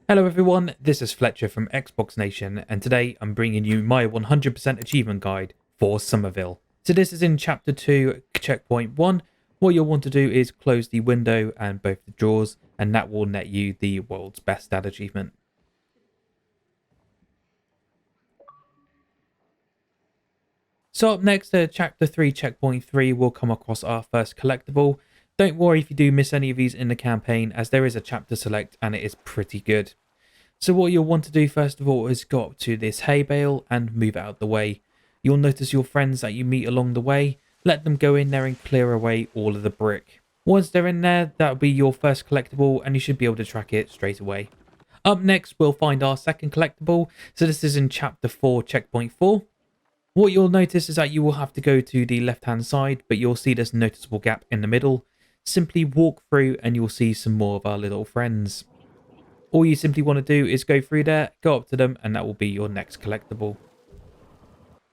Hello everyone, this is Fletcher from Xbox Nation, and today I'm bringing you my 100% achievement guide for Somerville. So this is in Chapter 2, Checkpoint 1. What you'll want to do is close the window and both the drawers, and that will net you the world's best dad achievement. So up next, Chapter 3, Checkpoint 3, we'll come across our first collectible. Don't worry if you do miss any of these in the campaign, as there is a chapter select and it is pretty good. So what you'll want to do first of all is go up to this hay bale and move it out the way. You'll notice your friends that you meet along the way. Let them go in there and clear away all of the brick. Once they're in there, that'll be your first collectible and you should be able to track it straight away. Up next, we'll find our second collectible. So this is in Chapter 4, Checkpoint 4. What you'll notice is that you will have to go to the left hand side, but you'll see this noticeable gap in the middle. Simply walk through and you'll see some more of our little friends. All you simply want to do is go through there, go up to them, and that will be your next collectible.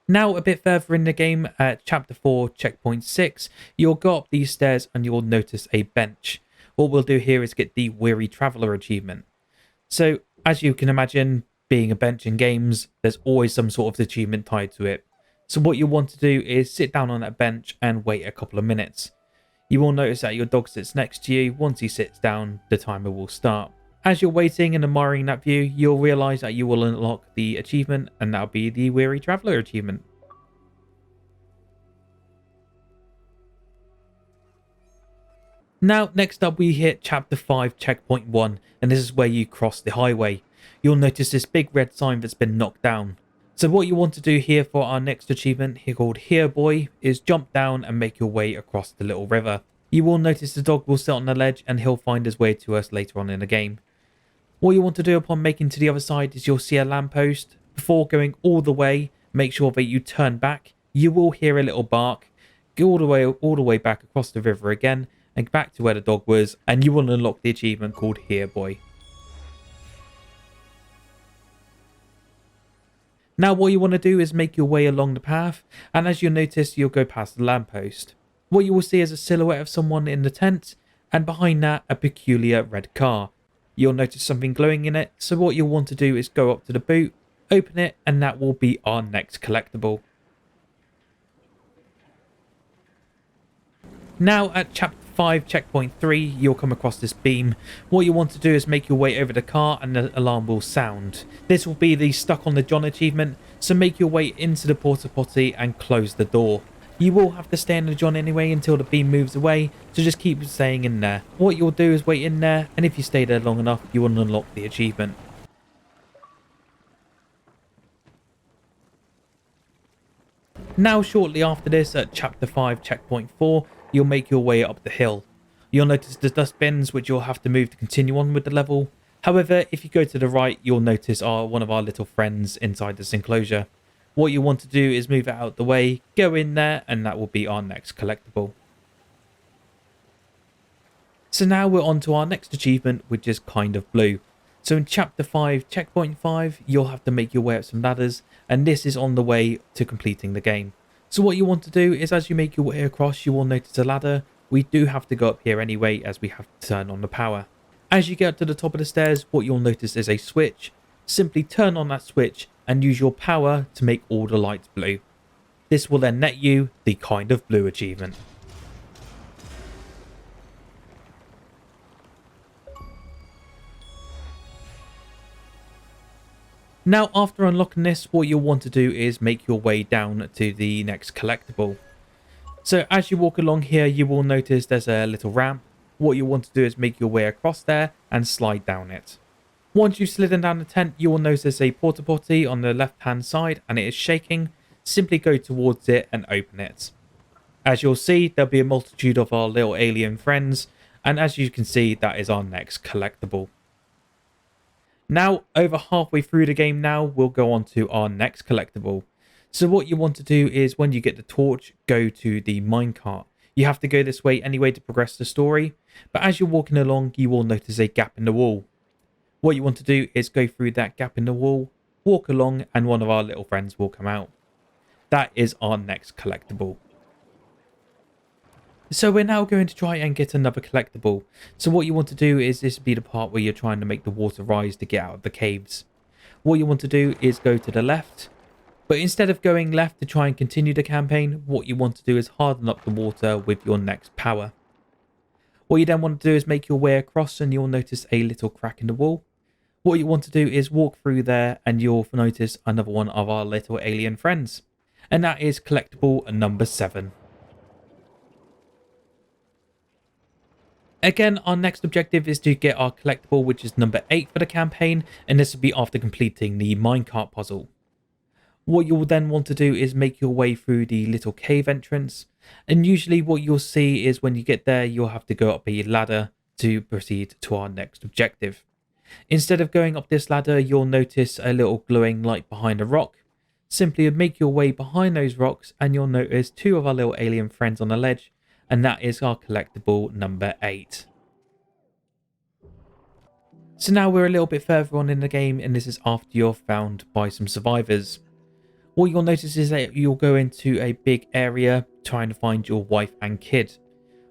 Now a bit further in the game, at Chapter 4, Checkpoint 6, you'll go up these stairs and you'll notice a bench. What we'll do here is get the Weary Traveller achievement. So, as you can imagine, being a bench in games, there's always some sort of achievement tied to it. So what you want to do is sit down on that bench and wait a couple of minutes. You will notice that your dog sits next to you. Once he sits down, the timer will start. As you're waiting and admiring that view, you'll realise that you will unlock the achievement, and that'll be the Weary Traveller achievement. Now, next up we hit Chapter 5, Checkpoint 1, and this is where you cross the highway. You'll notice this big red sign that's been knocked down. So what you want to do here for our next achievement, here called Here Boy, is jump down and make your way across the little river. You will notice the dog will sit on the ledge and he'll find his way to us later on in the game. What you want to do upon making to the other side is you'll see a lamppost. Before going all the way, make sure that you turn back. You will hear a little bark. Go all the way back across the river again and back to where the dog was, and you will unlock the achievement called Here Boy. Now what you want to do is make your way along the path, and as you'll notice, you'll go past the lamppost. What you will see is a silhouette of someone in the tent, and behind that a peculiar red car. You'll notice something glowing in it, so what you'll want to do is go up to the boot, open it, and that will be our next collectible. Now at Chapter 5, Checkpoint 3, you'll come across this beam. What you want to do is make your way over the car and the alarm will sound. This will be the Stuck on the John achievement, so make your way into the porta potty and close the door. You will have to stay in the John anyway until the beam moves away, so just keep staying in there. What you'll do is wait in there, and if you stay there long enough, you will unlock the achievement. Now shortly after this, at Chapter 5, Checkpoint 4, you'll make your way up the hill. You'll notice the dustbins, which you'll have to move to continue on with the level. However, if you go to the right, you'll notice one of our little friends inside this enclosure. What you want to do is move it out the way, go in there, and that will be our next collectible. So now we're on to our next achievement, which is kind of blue. So in Chapter 5, Checkpoint 5, you'll have to make your way up some ladders, and this is on the way to completing the game. So what you want to do is, as you make your way across, you will notice a ladder. We do have to go up here anyway, as we have to turn on the power. As you get up to the top of the stairs, what you'll notice is a switch. Simply turn on that switch and use your power to make all the lights blue. This will then net you the Kind of Blue achievement. Now after unlocking this, what you'll want to do is make your way down to the next collectible. So as you walk along here, you will notice there's a little ramp. What you want to do is make your way across there and slide down it. Once you've slidden down the tent, you will notice a porta potty on the left hand side and it is shaking. Simply go towards it and open it. As you'll see, there'll be a multitude of our little alien friends, and as you can see, that is our next collectible. Now, over halfway through the game now, we'll go on to our next collectible. So what you want to do is, when you get the torch, go to the minecart. You have to go this way anyway to progress the story, but as you're walking along, you will notice a gap in the wall. What you want to do is go through that gap in the wall, walk along, and one of our little friends will come out. That is our next collectible. So we're now going to try and get another collectible. So what you want to do is, this will be the part where you're trying to make the water rise to get out of the caves. What you want to do is go to the left, but instead of going left to try and continue the campaign, what you want to do is harden up the water with your next power. What you then want to do is make your way across, and you'll notice a little crack in the wall. What you want to do is walk through there, and you'll notice another one of our little alien friends, and that is collectible number 7. Again, our next objective is to get our collectible, which is number 8 for the campaign, and this will be after completing the minecart puzzle. What you'll then want to do is make your way through the little cave entrance, and usually what you'll see is when you get there, you'll have to go up a ladder to proceed to our next objective. Instead of going up this ladder, you'll notice a little glowing light behind a rock. Simply make your way behind those rocks, and you'll notice 2 of our little alien friends on the ledge, and that is our collectible number 8. So now we're a little bit further on in the game, and this is after you're found by some survivors. What you'll notice is that you'll go into a big area trying to find your wife and kid.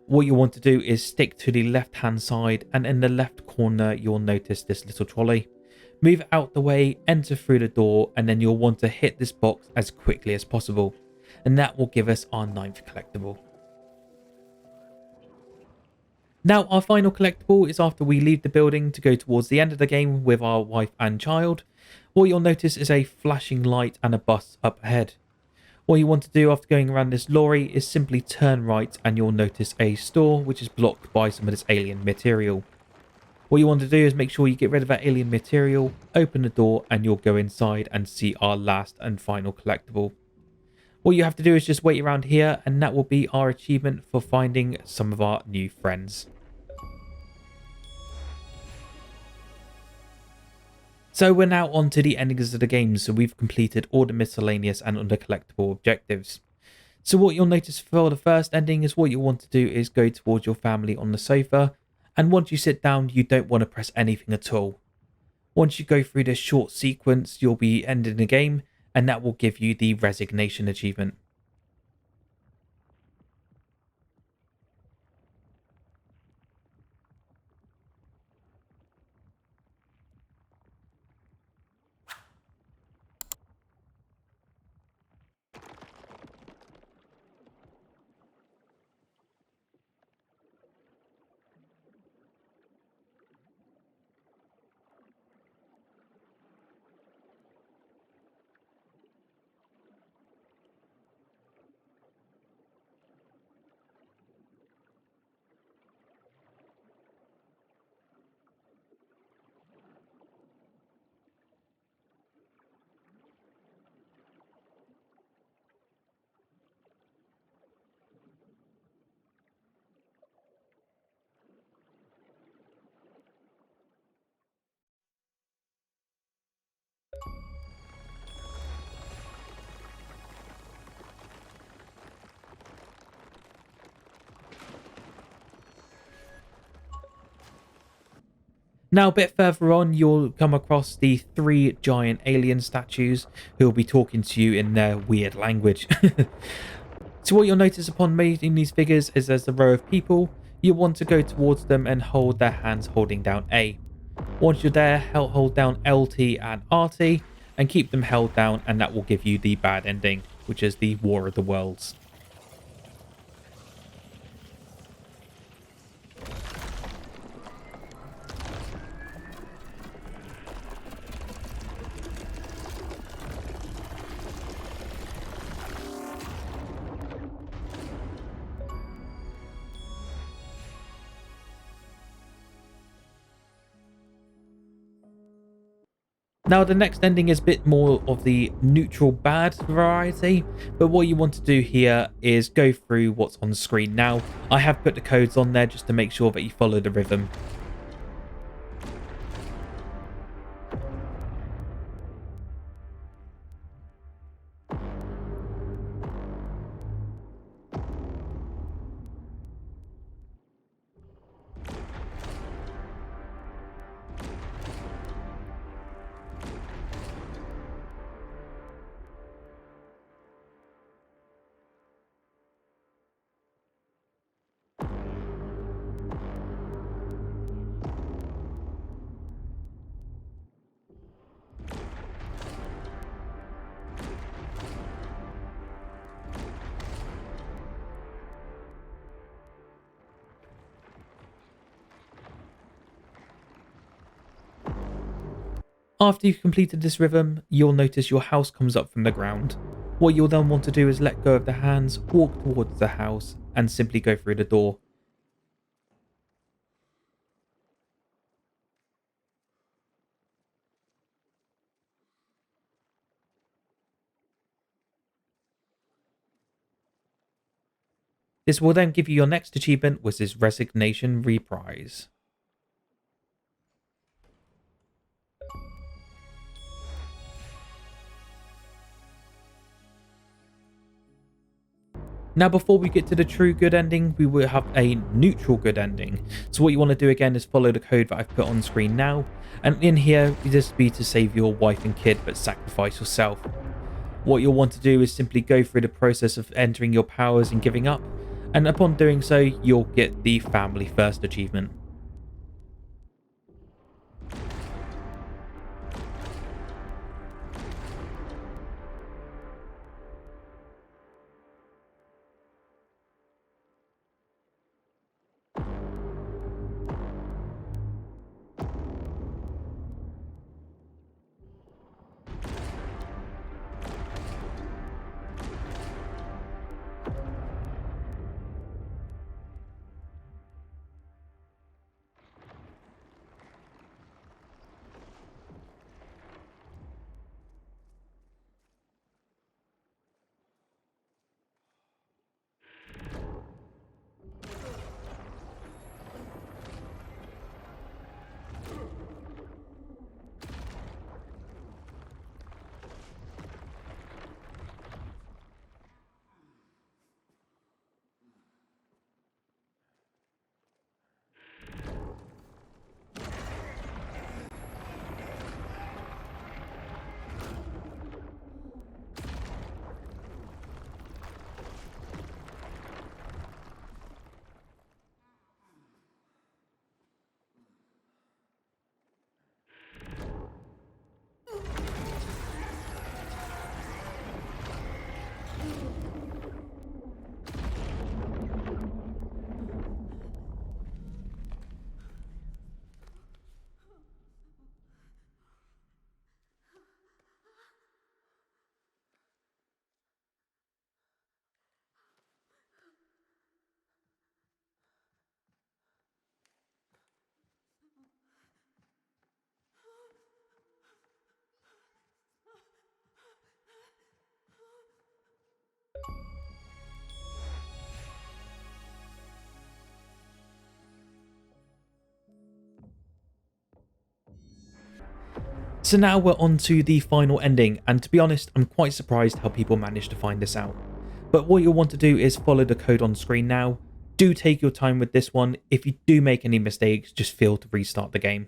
What you want to do is stick to the left hand side, and in the left corner you'll notice this little trolley. Move out the way, enter through the door, and then you'll want to hit this box as quickly as possible. And that will give us our 9th collectible. Now our final collectible is after we leave the building to go towards the end of the game with our wife and child. What you'll notice is a flashing light and a bus up ahead. What you want to do after going around this lorry is simply turn right, and you'll notice a store which is blocked by some of this alien material. What you want to do is make sure you get rid of that alien material, open the door, and you'll go inside and see our last and final collectible. What you have to do is just wait around here, and that will be our achievement for finding some of our new friends. So we're now on to the endings of the game, so we've completed all the miscellaneous and under collectible objectives. So what you'll notice for the first ending is what you'll want to do is go towards your family on the sofa, and once you sit down you don't want to press anything at all. Once you go through this short sequence you'll be ending the game, and that will give you the Resignation achievement. Now a bit further on you'll come across the 3 giant alien statues who will be talking to you in their weird language. So what you'll notice upon meeting these figures is there's a row of people. You want to go towards them and hold their hands holding down A. Once you're there, hold down LT and RT and keep them held down, and that will give you the bad ending, which is the War of the Worlds. Now the next ending is a bit more of the neutral bad variety, but what you want to do here is go through what's on screen now. I have put the codes on there just to make sure that you follow the rhythm. After you've completed this rhythm, you'll notice your house comes up from the ground. What you'll then want to do is let go of the hands, walk towards the house, and simply go through the door. This will then give you your next achievement, which is Resignation Reprise. Now, before we get to the true good ending, we will have a neutral good ending. So what you want to do again is follow the code that I've put on screen now. And in here, this be to save your wife and kid, but sacrifice yourself. What you'll want to do is simply go through the process of entering your powers and giving up. And upon doing so, you'll get the family first achievement. So now we're on to the final ending, and to be honest, I'm quite surprised how people managed to find this out. But what you'll want to do is follow the code on screen now. Do take your time with this one. If you do make any mistakes, just feel to restart the game.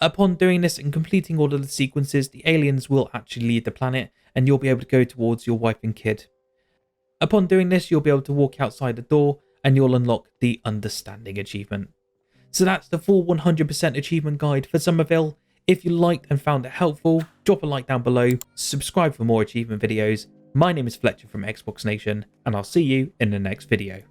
Upon doing this and completing all of the sequences, the aliens will actually leave the planet and you'll be able to go towards your wife and kid. Upon doing this, you'll be able to walk outside the door and you'll unlock the Understanding achievement. So that's the full 100% achievement guide for Somerville. If you liked and found it helpful, drop a like down below, subscribe for more achievement videos. My name is Fletcher from Xbox Nation, and I'll see you in the next video.